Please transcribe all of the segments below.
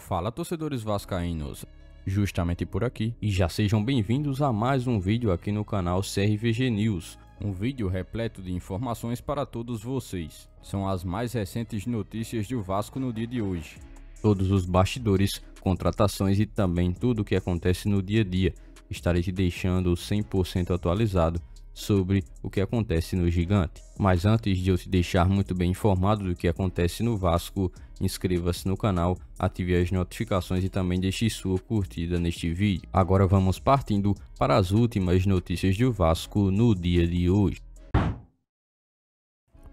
Fala, torcedores vascaínos, justamente por aqui, e já sejam bem-vindos a mais um vídeo aqui no canal CRVG News, um vídeo repleto de informações para todos vocês. São as mais recentes notícias do Vasco no dia de hoje, todos os bastidores, contratações e também tudo o que acontece no dia a dia. Estarei te deixando 100% atualizado sobre o que acontece no Gigante. Mas antes de eu te deixar muito bem informado do que acontece no Vasco, inscreva-se no canal, ative as notificações e também deixe sua curtida neste vídeo. Agora vamos partindo para as últimas notícias do Vasco no dia de hoje.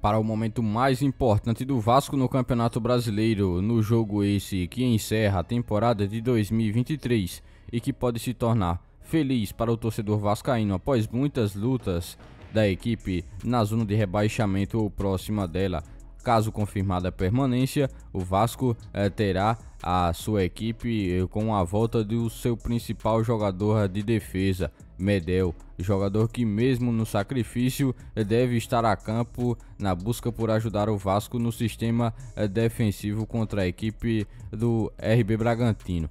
Para o momento mais importante do Vasco no Campeonato Brasileiro, no jogo esse que encerra a temporada de 2023 e que pode se tornar feliz para o torcedor vascaíno após muitas lutas da equipe na zona de rebaixamento ou próxima dela. Caso confirmada a permanência, o Vasco terá a sua equipe com a volta do seu principal jogador de defesa, Medel, jogador que mesmo no sacrifício deve estar a campo na busca por ajudar o Vasco no sistema defensivo contra a equipe do RB Bragantino.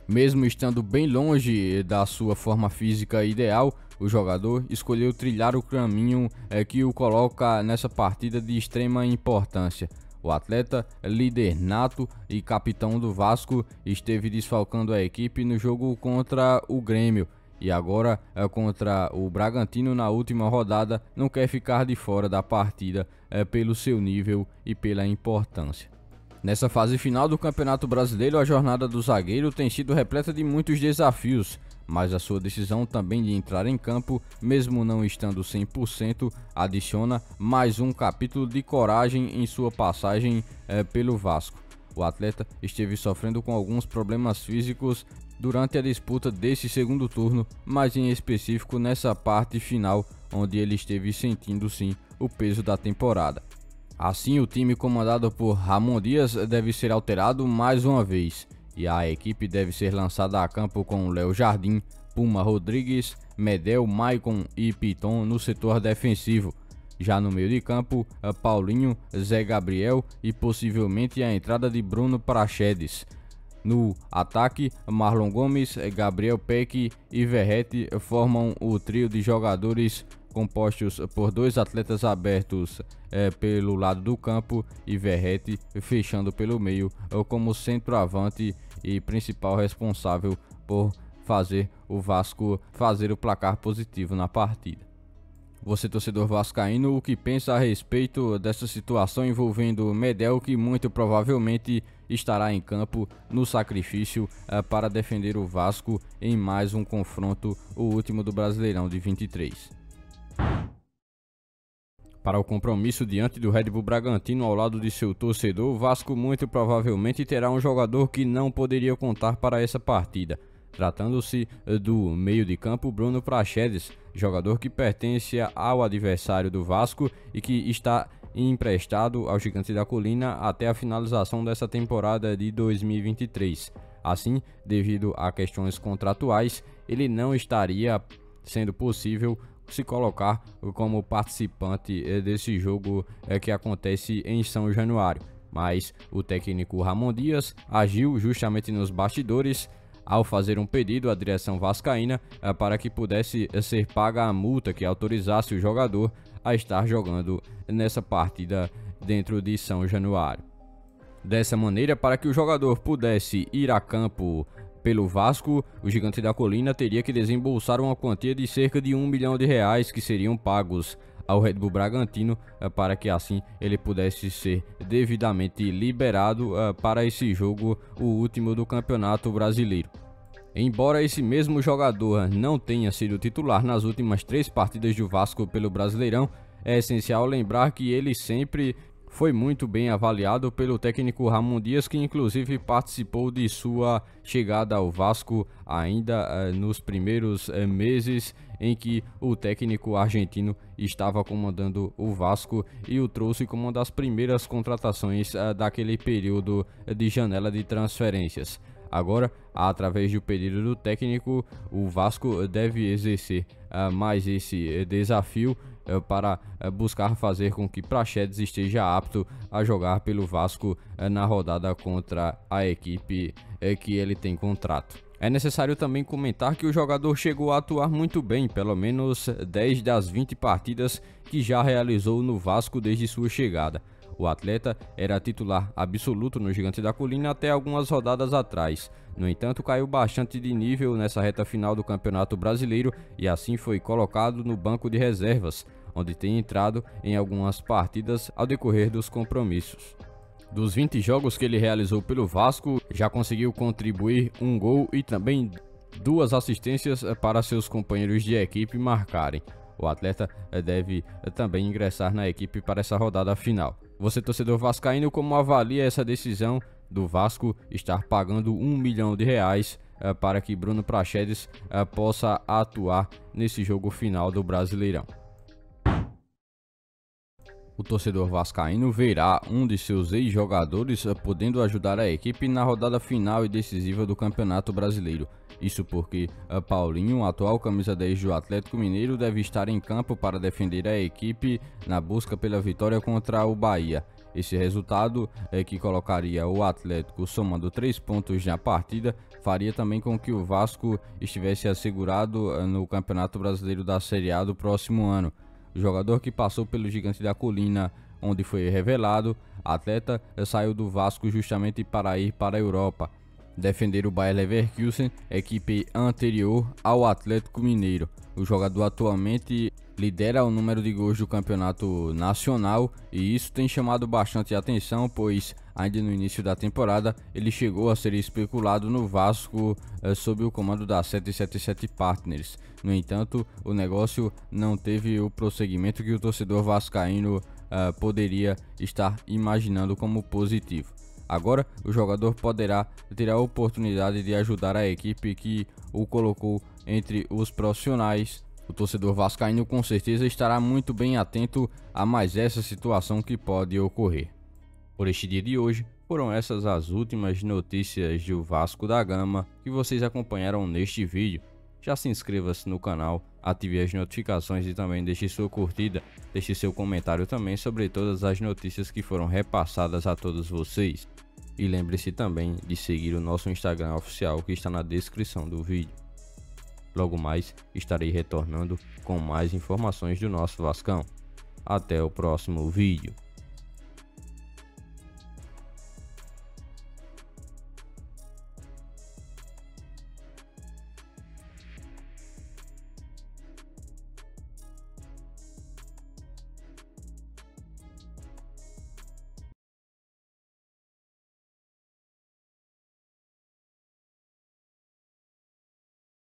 Mesmo estando bem longe da sua forma física ideal, o jogador escolheu trilhar o caminho que o coloca nessa partida de extrema importância. O atleta, líder nato e capitão do Vasco, esteve desfalcando a equipe no jogo contra o Grêmio e agora contra o Bragantino na última rodada não quer ficar de fora da partida pelo seu nível e pela importância. Nessa fase final do Campeonato Brasileiro, a jornada do zagueiro tem sido repleta de muitos desafios, mas a sua decisão também de entrar em campo, mesmo não estando 100%, adiciona mais um capítulo de coragem em sua passagem pelo Vasco. O atleta esteve sofrendo com alguns problemas físicos durante a disputa desse segundo turno, mas em específico nessa parte final, onde ele esteve sentindo sim o peso da temporada. Assim, o time comandado por Ramon Dias deve ser alterado mais uma vez, e a equipe deve ser lançada a campo com Léo Jardim, Puma Rodrigues, Medel, Maicon e Piton no setor defensivo. Já no meio de campo, Paulinho, Zé Gabriel e possivelmente a entrada de Bruno Praxedes. No ataque, Marlon Gomes, Gabriel Peck e Verratti formam o trio de jogadores compostos por dois atletas abertos pelo lado do campo e Verratti fechando pelo meio como centroavante e principal responsável por fazer o Vasco fazer o placar positivo na partida. Você, torcedor vascaíno, o que pensa a respeito dessa situação envolvendo Medel, que muito provavelmente estará em campo no sacrifício para defender o Vasco em mais um confronto, o último do Brasileirão de 23. Para o compromisso diante do Red Bull Bragantino ao lado de seu torcedor, o Vasco muito provavelmente terá um jogador que não poderia contar para essa partida. Tratando-se do meio de campo Bruno Praxedes, jogador que pertence ao adversário do Vasco e que está emprestado ao Gigante da Colina até a finalização dessa temporada de 2023. Assim, devido a questões contratuais, ele não estaria sendo possível se colocar como participante desse jogo que acontece em São Januário, mas o técnico Ramon Dias agiu justamente nos bastidores ao fazer um pedido à direção vascaína para que pudesse ser paga a multa que autorizasse o jogador a estar jogando nessa partida dentro de São Januário. Dessa maneira, para que o jogador pudesse ir a campo pelo Vasco, o Gigante da Colina teria que desembolsar uma quantia de cerca de R$1 milhão que seriam pagos ao Red Bull Bragantino para que assim ele pudesse ser devidamente liberado para esse jogo, o último do Campeonato Brasileiro. Embora esse mesmo jogador não tenha sido titular nas últimas 3 partidas do Vasco pelo Brasileirão, é essencial lembrar que ele sempre foi muito bem avaliado pelo técnico Ramon Dias, que inclusive participou de sua chegada ao Vasco ainda nos primeiros meses em que o técnico argentino estava comandando o Vasco e o trouxe como uma das primeiras contratações daquele período de janela de transferências. Agora, através do pedido do técnico, o Vasco deve exercer mais esse desafio para buscar fazer com que Praxedes esteja apto a jogar pelo Vasco na rodada contra a equipe que ele tem contrato. É necessário também comentar que o jogador chegou a atuar muito bem, pelo menos 10 das 20 partidas que já realizou no Vasco desde sua chegada. O atleta era titular absoluto no Gigante da Colina até algumas rodadas atrás. No entanto, caiu bastante de nível nessa reta final do Campeonato Brasileiro e assim foi colocado no banco de reservas, onde tem entrado em algumas partidas ao decorrer dos compromissos. Dos 20 jogos que ele realizou pelo Vasco, já conseguiu contribuir um gol e também 2 assistências para seus companheiros de equipe marcarem. O atleta deve também ingressar na equipe para essa rodada final. Você, torcedor vascaíno, como avalia essa decisão do Vasco estar pagando R$1 milhão para que Bruno Praxedes possa atuar nesse jogo final do Brasileirão? O torcedor vascaíno verá um de seus ex-jogadores podendo ajudar a equipe na rodada final e decisiva do Campeonato Brasileiro. Isso porque Paulinho, atual camisa 10 do Atlético Mineiro, deve estar em campo para defender a equipe na busca pela vitória contra o Bahia. Esse resultado que colocaria o Atlético somando 3 pontos na partida, faria também com que o Vasco estivesse assegurado no Campeonato Brasileiro da Série A do próximo ano. O jogador que passou pelo Gigante da Colina, onde foi revelado, atleta saiu do Vasco justamente para ir para a Europa, defender o Bayer Leverkusen, equipe anterior ao Atlético Mineiro. O jogador atualmente lidera o número de gols do campeonato nacional e isso tem chamado bastante atenção, pois ainda no início da temporada ele chegou a ser especulado no Vasco sob o comando da 777 Partners. No entanto, o negócio não teve o prosseguimento que o torcedor vascaíno poderia estar imaginando como positivo. Agora, o jogador poderá ter a oportunidade de ajudar a equipe que o colocou entre os profissionais. O torcedor vascaíno com certeza estará muito bem atento a mais essa situação que pode ocorrer. Por este dia de hoje, foram essas as últimas notícias do Vasco da Gama que vocês acompanharam neste vídeo. Já se inscreva-se no canal, ative as notificações e também deixe sua curtida, deixe seu comentário também sobre todas as notícias que foram repassadas a todos vocês. E lembre-se também de seguir o nosso Instagram oficial que está na descrição do vídeo. Logo mais estarei retornando com mais informações do nosso Vascão. Até o próximo vídeo.